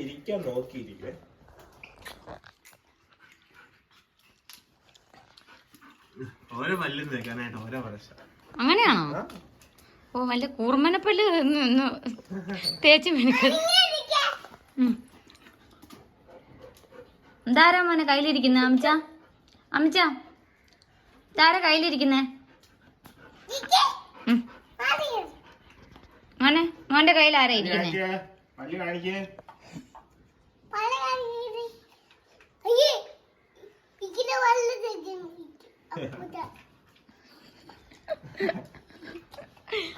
ഇരിക്കാൻ നോക്കിയിരിക്കേ. ഓരോ പല്ലും തേക്കാനായിട്ട് ഓരോ പ്രശ്നം. അങ്ങനെയാണോ? ഓ വല്ല കൂർമ്മനപ്പല്ല് തേച്ച് മെനക്കത്. എന്താരാ മോനെ കയ്യിലിരിക്കുന്നേ? അമ്മച്ച അമ്മച്ച ഇതാരാ കയ്യിലിരിക്കുന്നേ? മോനെ മോന്റെ കയ്യിൽ ആരാ ഇരിക്കുന്നേ?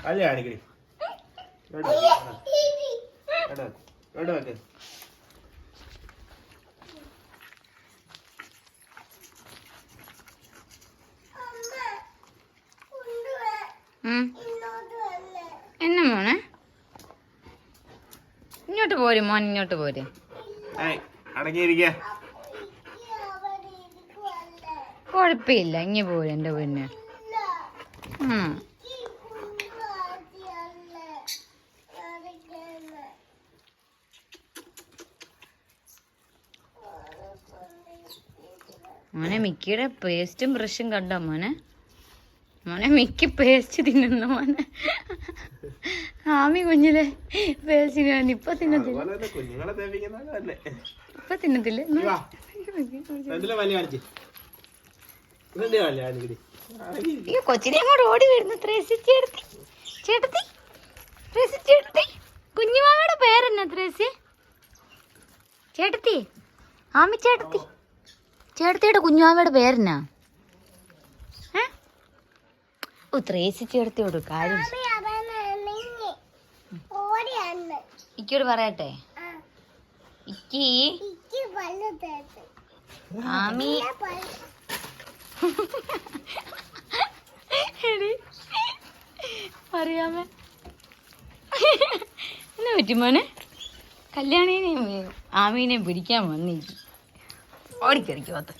അല്ലേ കാണിക്കേ. എന്നാ മോനെ ഇങ്ങോട്ട് പോര് മോൻ, ഇങ്ങോട്ട് പോര്. കൊഴപ്പില്ല, ഇങ്ങ പോര് എന്റെ പൊന്നെ. മോനെ മിക്കിയുടെ പേസ്റ്റും ബ്രഷും കണ്ടോ മോനെ? മോനെ മിക്കി പേസ്റ്റ് തിന്നുന്ന മോനെ. ആമി കുഞ്ഞിലെ പേസ്റ്റ് ഇപ്പൊ തിന്നത്തില്ല, ഇപ്പൊ തിന്നത്തില്ലേ? ഈ കൊച്ചിനെ അങ്ങോട്ട് ഓടി വരുന്നു. ചേട്ടത്തി കുഞ്ഞുമാവയുടെ പേരെന്നാ? ചേട്ടത്തി ആമി ചേട്ടത്തി, ചേട്ടത്തിയുടെ കുഞ്ഞുമാവയുടെ പേരെന്നാ? ഓ ത്രേസി ചേട്ടത്തിയോട് കാര്യം ഇക്കോട് പറയട്ടെ. ഇക്കി ആമി പറയാമേ എന്നാ പറ്റി മോനെ? കല്യാണിനെയും ആമീനെയും പിടിക്കാൻ വന്നിരിക്കും. ഓടിക്കറിക്കോത്ത്.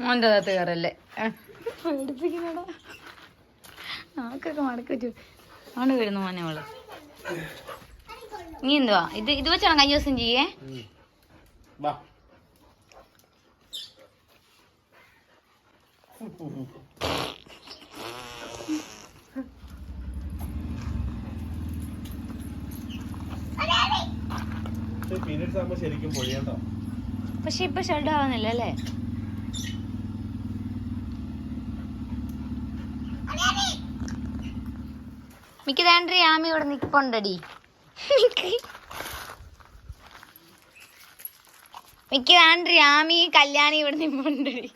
മോൻ്റെ അകത്ത് കയറല്ലേ, പേടിപ്പിക്കുന്നടാ. നാക്കൊക്കെ മടക്കി വെച്ചു ആണ് വരുന്നു മോനെ അവള്. നീ എന്തുവാ ഇത് വെച്ചാണ് കഴിഞ്ഞ ദിവസം ചെയ്യേ? പക്ഷെ ഇപ്പൊ ഷെഡ് ആവുന്നില്ല അല്ലേ? മിക്ക താണ്ടി ആമി ഇവിടെ നിപ്പുണ്ടടി. മിക്ക താണ്ടി ആമി കല്യാണി ഇവിടെ നിപ്പുണ്ടടി.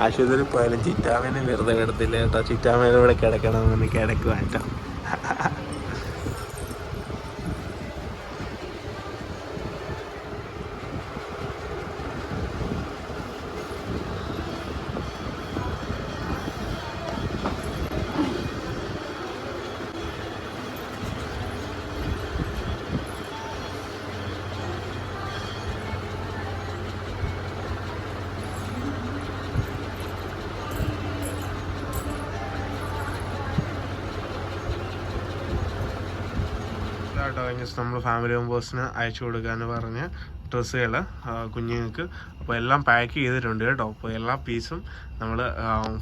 ആശുപത്രി പോയാലും ചിറ്റാമേനെ വെറുതെ കിടത്തില്ല കേട്ടോ. ചിറ്റാമേനെ ഇവിടെ കിടക്കണമെന്ന് കിടക്കുക കേട്ടോ. നമ്മൾ ഫാമിലി മെമ്പേഴ്സിന് അയച്ചു കൊടുക്കാന്ന് പറഞ്ഞ് ഡ്രസ്സുകൾ കുഞ്ഞുങ്ങൾക്ക് അപ്പോൾ എല്ലാം പാക്ക് ചെയ്തിട്ടുണ്ട് കേട്ടോ. അപ്പോൾ എല്ലാ പീസും നമ്മൾ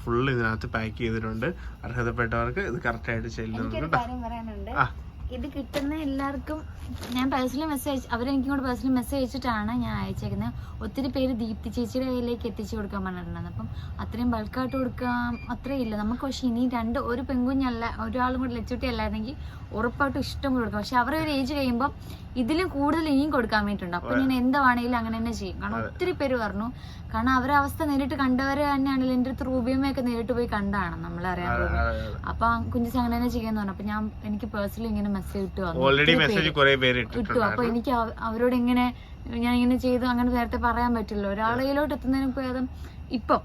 ഫുള്ള് ഇതിനകത്ത് പാക്ക് ചെയ്തിട്ടുണ്ട്. അർഹതപ്പെട്ടവർക്ക് ഇത് കറക്റ്റായിട്ട് ചെല്ലുന്നുണ്ട്. ഇത് കിട്ടുന്ന എല്ലാവർക്കും ഞാൻ പേഴ്സണലി മെസ്സേജ് അവരെനിക്കിങ്ങോട്ട് പേഴ്സണലി മെസ്സേജ് അയച്ചിട്ടാണ് ഞാൻ അയച്ചേക്കുന്നത്. ഒത്തിരി പേര് ദീപ്തി ചേച്ചിയുടെ കയ്യിലേക്ക് എത്തിച്ചു കൊടുക്കാൻ പറഞ്ഞിട്ടുണ്ടായിരുന്നു. അപ്പം അത്രയും ബൾക്കായിട്ട് കൊടുക്കാൻ അത്രയും ഇല്ല നമുക്ക്. പക്ഷെ ഇനി ഒരു പെൺകുഞ്ഞല്ല ഒരാളും കൂടി ലച്ചുട്ടി അല്ലായിരുന്നെങ്കിൽ ഉറപ്പായിട്ടും ഇഷ്ടം കൊടുക്കാം. പക്ഷെ അവരുടെ ഒരു ഏജ് കഴിയുമ്പോൾ ഇതിലും കൂടുതൽ ഇനിയും കൊടുക്കാൻ വേണ്ടിയിട്ടുണ്ട്. അപ്പൊ ഞാൻ എന്താണെങ്കിലും അങ്ങനെ തന്നെ ചെയ്യും. കാരണം ഒത്തിരി പേര് പറഞ്ഞു, കാരണം അവരെ അവസ്ഥ നേരിട്ട് കണ്ടവര് തന്നെയാണെങ്കിലും എൻ്റെ അടുത്ത് റൂബിയമ്മയൊക്കെ നേരിട്ട് പോയി കണ്ടാണ് നമ്മളറിയാൻ. അപ്പൊ കുഞ്ഞിച്ച് അങ്ങനെ തന്നെ ചെയ്യാന്ന് പറഞ്ഞു. അപ്പൊ എനിക്ക് പേഴ്സണലി ഇങ്ങനെ മെസ്സേജ് ഇട്ടു. അപ്പൊ എനിക്ക് അവരോട് ഇങ്ങനെ ഞാൻ ഇങ്ങനെ ചെയ്തു അങ്ങനെ നേരത്തെ പറയാൻ പറ്റില്ല. ഒരാളയിലോട്ട് എത്തുന്നതിന് ഭേദം ഇപ്പം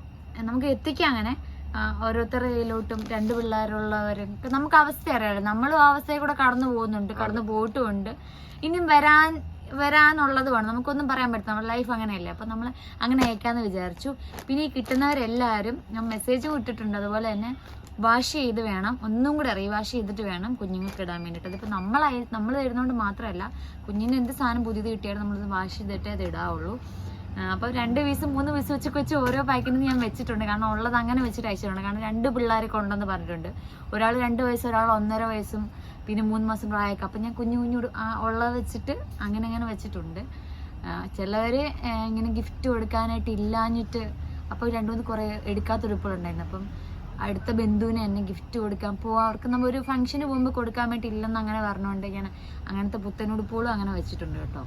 നമുക്ക് എത്തിക്കാം. അങ്ങനെ ഓരോരുത്തരുടെ കയ്യിലോട്ടും 2 പിള്ളേരുള്ളവരും നമുക്ക് അവസ്ഥ അറിയാമല്ലോ, നമ്മളും ആ അവസ്ഥയിൽ കൂടെ കടന്നു പോകുന്നുണ്ട്, കടന്നു പോയിട്ടുമുണ്ട്, ഇനിയും വരാനുള്ളതുമാണ്. നമുക്കൊന്നും പറയാൻ പറ്റില്ല, നമ്മുടെ ലൈഫ് അങ്ങനെയല്ലേ. അപ്പം നമ്മൾ അങ്ങനെ അയക്കാമെന്ന് വിചാരിച്ചു. പിന്നെ ഈ കിട്ടുന്നവരെല്ലാവരും ഞാൻ മെസ്സേജ് വിട്ടിട്ടുണ്ട്, അതുപോലെ തന്നെ വാഷ് ചെയ്ത് വേണം, ഒന്നും കൂടെ റീവാഷ് ചെയ്തിട്ട് വേണം കുഞ്ഞുങ്ങൾക്ക് ഇടാൻ വേണ്ടിയിട്ട്. അതിപ്പോൾ നമ്മൾ തരുന്നതുകൊണ്ട് മാത്രമല്ല, കുഞ്ഞിന് എന്ത് സാധനം പുതിയത് കിട്ടിയാലും നമ്മളത് വാഷ് ചെയ്തിട്ടേ അത് ഇടാവുള്ളൂ. അപ്പോൾ 2 പീസ് 3 പീസ് വെച്ച് ഓരോ പാക്കിനും ഞാൻ വെച്ചിട്ടുണ്ട്. കാരണം ഉള്ളത് അങ്ങനെ വെച്ചിട്ട് അയച്ചിട്ടുണ്ട്. കാരണം 2 പിള്ളേരെ കൊണ്ടെന്ന് പറഞ്ഞിട്ടുണ്ട്. ഒരാൾ 2 വയസ്സ്, ഒരാൾ 1.5 വയസ്സും പിന്നെ 3 മാസം പ്രായമൊക്കെ. അപ്പം ഞാൻ കുഞ്ഞു ഉള്ളത് വെച്ചിട്ട് അങ്ങനെ വെച്ചിട്ടുണ്ട്. ചിലവർ ഇങ്ങനെ ഗിഫ്റ്റ് കൊടുക്കാനായിട്ട് ഇല്ലാഞ്ഞിട്ട് അപ്പോൾ 2-3 കുറേ എടുക്കാത്തൊരുപ്പുകളുണ്ടായിരുന്നു. അപ്പം അടുത്ത ബന്ധുവിന് എന്നെ ഗിഫ്റ്റ് കൊടുക്കാൻ അവർക്ക് നമ്മൾ ഒരു ഫംഗ്ഷന് പോകുമ്പോൾ കൊടുക്കാൻ വേണ്ടി ഇല്ലെന്ന് അങ്ങനെ പറഞ്ഞുകൊണ്ട് ഞാൻ അങ്ങനത്തെ പുത്തനുടുപ്പുകളും അങ്ങനെ വെച്ചിട്ടുണ്ട് കേട്ടോ.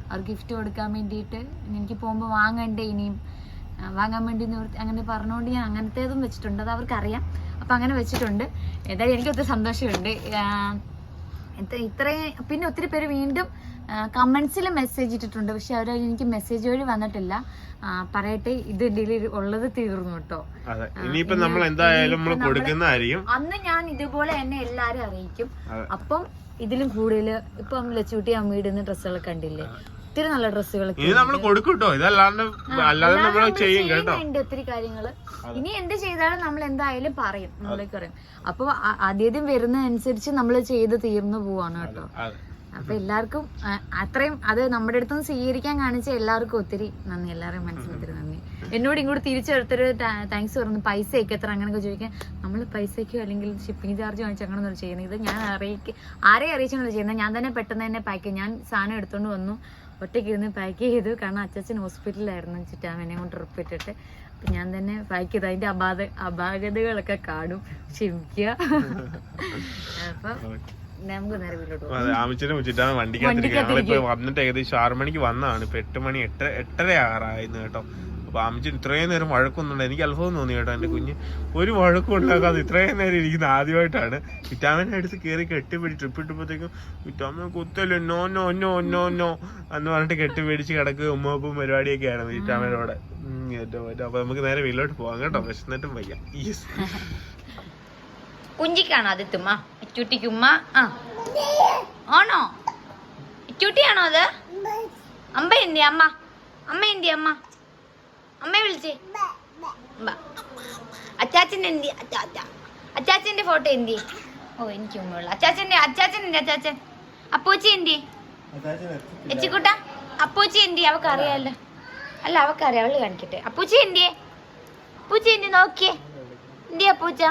അവർ ഗിഫ്റ്റ് കൊടുക്കാൻ വേണ്ടിയിട്ട് എനിക്ക് പോകുമ്പോൾ വാങ്ങണ്ടേ ഇനിയും വാങ്ങാൻ വേണ്ടി അങ്ങനെ പറഞ്ഞുകൊണ്ട് ഞാൻ അങ്ങനത്തേതും വെച്ചിട്ടുണ്ട്. അത് അവർക്കറിയാം. അപ്പം അങ്ങനെ വെച്ചിട്ടുണ്ട്. ഏതായാലും എനിക്ക് ഒത്തിരി സന്തോഷമുണ്ട്. ഇത്രയും പിന്നെ ഒത്തിരി പേര് വീണ്ടും കമൻസിൽ മെസ്സേജ് ഇട്ടിട്ടുണ്ട്. പക്ഷെ അവർ എനിക്ക് മെസ്സേജ് വഴി വന്നിട്ടില്ല. പറയട്ടെ, ഇത് ഉള്ളത് തീർന്നു കേട്ടോ. നമ്മൾ എന്തായാലും കൊടുക്കുന്നതായിരിക്കും. അന്ന് ഞാൻ ഇതുപോലെ എന്നെ എല്ലാരും അറിയിക്കും. അപ്പം ഇതിലും കൂടുതൽ ഇപ്പം ലച്ചുകുട്ടി അമ്മ ഇടുന്ന ഡ്രസ്സുകളൊക്കെ കണ്ടില്ലേ, ഒത്തിരി നല്ല ഡ്രസ്സുകളൊക്കെ ഒത്തിരി കാര്യങ്ങള്. ഇനി എന്ത് ചെയ്താലും നമ്മൾ എന്തായാലും പറയും, നമ്മളേക്ക് പറയും. അപ്പൊ ആദ്യം വരുന്നതനുസരിച്ച് നമ്മൾ ചെയ്ത് തീർന്നു പോവാണ് കേട്ടോ. അപ്പൊ എല്ലാവർക്കും അത്രയും അത് നമ്മുടെ അടുത്തുനിന്ന് സ്വീകരിക്കാൻ കാണിച്ച എല്ലാവർക്കും ഒത്തിരി നന്ദി, എല്ലാവരുടെയും മനസ്സിൽ ഒത്തിരി നന്ദി. എന്നോട് ഇങ്ങോട്ട് തിരിച്ചെടുത്തൊരു താങ്ക്സ് പറഞ്ഞു. പൈസയൊക്കെ എത്ര അങ്ങനെയൊക്കെ ചോദിക്കാൻ, നമ്മൾ പൈസയ്ക്കോ അല്ലെങ്കിൽ ഷിപ്പിംഗ് ചാർജ് വാങ്ങിച്ച് അങ്ങനെയൊന്നും ചെയ്യുന്നത്. ഇത് ഞാൻ ആരെയും അറിയിച്ചാണ് ചെയ്യുന്നത്. ഞാൻ തന്നെ പെട്ടെന്ന് തന്നെ പാക്ക് ചെയ്യും. ഞാൻ സാധനം എടുത്തോണ്ട് വന്നു, ഒറ്റയ്ക്ക് ഇരുന്ന് പാക്ക് ചെയ്തു. കാരണം അച്ഛൻ ഹോസ്പിറ്റലിലായിരുന്നു, ചിറ്റാമനെ കൊണ്ട് ട്രിപ്പ് ഇട്ടിട്ട്. അപ്പം ഞാൻ തന്നെ പാക്ക് ചെയ്തു. അതിൻ്റെ അപാകതകളൊക്കെ കാണും, ക്ഷമിക്കുക. അപ്പം നമുക്ക് നേരെ വീട്ടിലോട്ട് പോകാം. ആമിച്ചിനെ വെച്ചിട്ടാണ് വണ്ടിക്കകത്തിരിക്കുന്നത്. വന്നിട്ട് ഏകദേശം 6 മണിക്ക് വന്നതാണ്. ഇപ്പൊ 8 മണി 8:30 ആറായിരുന്നു കേട്ടോ. അപ്പൊ അമ്മച്ചൻ ഇത്രയും നേരം വഴക്കൊന്നുണ്ട്. എനിക്ക് അത്ഭുതം തോന്നി കേട്ടോ. എന്റെ കുഞ്ഞ് ഒരു വഴക്കും ഉണ്ടാക്കാതെ ഇത്രയും നേരം ഇരിക്കുന്ന ആദ്യമായിട്ടാണ്. വിറ്റാമിനെ അടുത്ത് കയറി കെട്ടിപ്പിടി ട്രിപ്പ് ഇട്ടപ്പോഴത്തേക്കും വിറ്റാമിൻ കുത്തല്ലോ no no no no no എന്ന് പറഞ്ഞിട്ട് കെട്ടിപ്പിടിച്ച് കിടക്കുക ഉമ്മപ്പും പരിപാടിയൊക്കെയാണ് വിറ്റാമിനോടെ. അപ്പൊ നമുക്ക് നേരെ വീട്ടിലോട്ട് പോവാം കേട്ടോ. വിശന്നിട്ടും വയ്യ. കുഞ്ചിക്കാണോ അത് തുമ്മ? ഇച്ചൂട്ടിക്കുമ്മ ആണോ? ഇച്ചൂട്ടിയാണോ അത്? അമ്മ എന്തി? അമ്മ എന്തി? അമ്മയെ വിളിച്ചേ. അച്ചാച്ചൻ്റെ എന്തി? അച്ചാച്ചന്റെ ഫോട്ടോ എന്തി? ഓ എനിക്ക് ഉമ്മയുള്ള അച്ചാച്ചൻ എന്തി? അച്ചാച്ചൻ അപ്പൂച്ചി എന്തി? എച്ചിക്കുട്ട അപ്പൂച്ചി എന്തി? അവക്കറിയാലോ. അല്ല അവക്കറിയാം, അവള് കാണിക്കട്ടെ. അപ്പൂച്ചി എന്തി? നോക്കിയേ എന്തി അപ്പൂച്ച?